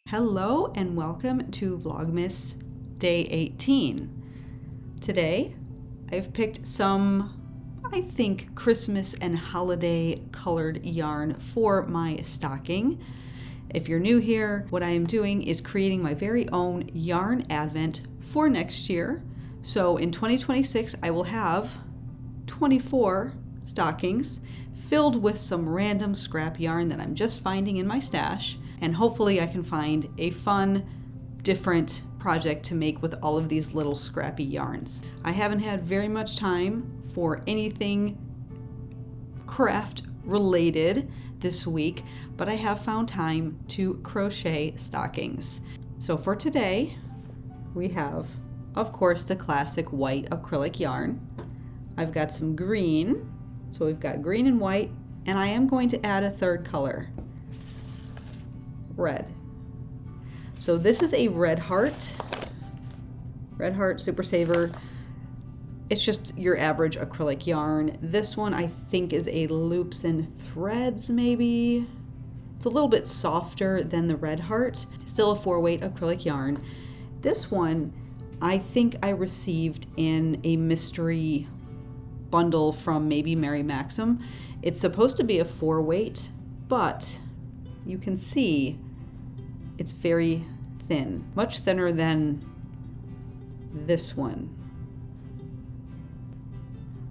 Hello and welcome to Vlogmas Day 18. Today I've picked some, I think, Christmas and holiday colored yarn for my stocking. If you're new here, what I am doing is creating my very own yarn advent for next year. So in 2026 I will have 24 stockings filled with some random scrap yarn that I'm just finding in my stash. And hopefully I can find a fun, different project to make with all of these little scrappy yarns. I haven't had very much time for anything craft related this week, but I have found time to crochet stockings. So for today, we have, of course, the classic white acrylic yarn. I've got some green, so we've got green and white, and I am going to add a third color. Red. So this is a Red Heart Super Saver. It's just your average acrylic yarn. This one I think is a Loops and Threads maybe. It's a little bit softer than the Red Heart. Still a 4-weight acrylic yarn. This one I think I received in a mystery bundle from maybe Mary Maxim. It's supposed to be a 4-weight, but you can see it's very thin, much thinner than this one.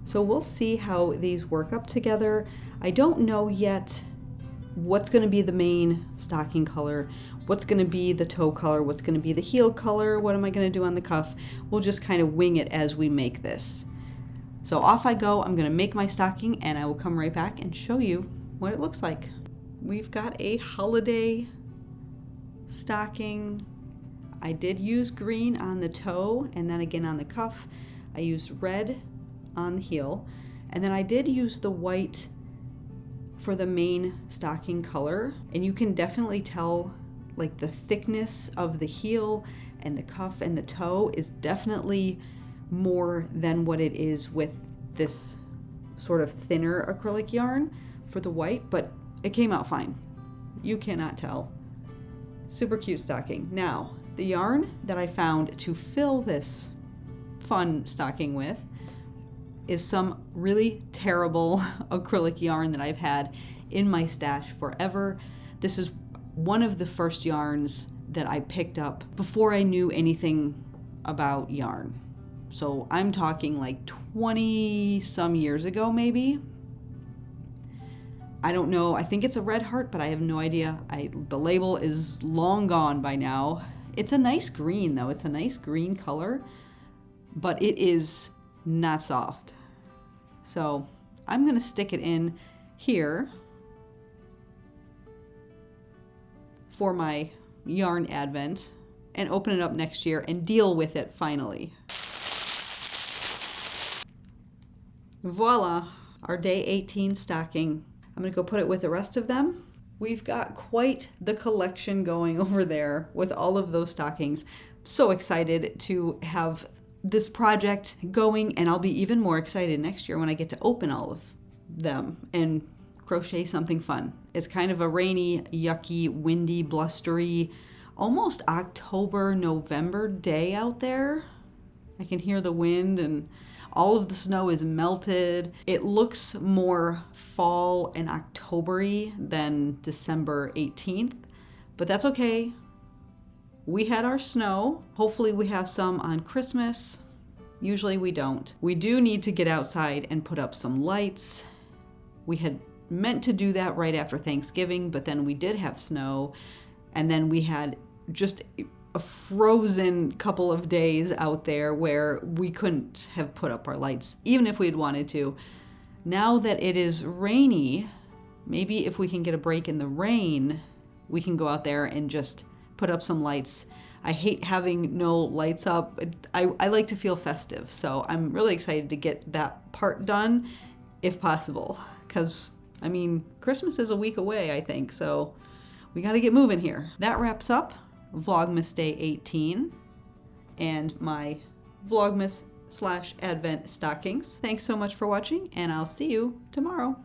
So we'll see how these work up together. I don't know yet what's going to be the main stocking color, what's going to be the toe color, what's going to be the heel color, what am I going to do on the cuff. We'll just kind of wing it as we make this. So off I go. I'm going to make my stocking and I will come right back and show you what it looks like. We've got a holiday stocking. I did use green on the toe and then again on the cuff. I used red on the heel, and then I did use the white for the main stocking color, and you can definitely tell like the thickness of the heel and the cuff and the toe is definitely more than what it is with this sort of thinner acrylic yarn for the white, but it came out fine. You cannot tell. Super cute stocking. Now, the yarn that I found to fill this fun stocking with is some really terrible acrylic yarn that I've had in my stash forever. This is one of the first yarns that I picked up before I knew anything about yarn. So I'm talking like 20 some years ago maybe. I don't know, I think it's a Red Heart, but I have no idea. The label is long gone by now. It's a nice green though, it's a nice green color, but it is not soft. So I'm gonna stick it in here for my yarn advent and open it up next year and deal with it finally. Voila, our day 18 stocking. I'm gonna go put it with the rest of them. We've got quite the collection going over there with all of those stockings. So excited to have this project going, and I'll be even more excited next year when I get to open all of them and crochet something fun. It's kind of a rainy, yucky, windy, blustery, almost October, November day out there. I can hear the wind and all of the snow is melted. It looks more fall and October-y than December 18th, but that's okay. We had our snow. Hopefully we have some on Christmas. Usually we don't. We do need to get outside and put up some lights. We had meant to do that right after Thanksgiving, but then we did have snow, and then we had just a frozen couple of days out there where we couldn't have put up our lights, even if we had wanted to. Now that it is rainy, maybe if we can get a break in the rain, we can go out there and just put up some lights. I hate having no lights up. I like to feel festive, so I'm really excited to get that part done if possible, because I mean, Christmas is a week away, I think, so we got to get moving here. That wraps up Vlogmas Day 18 and my Vlogmas /Advent stockings. Thanks so much for watching, and I'll see you tomorrow.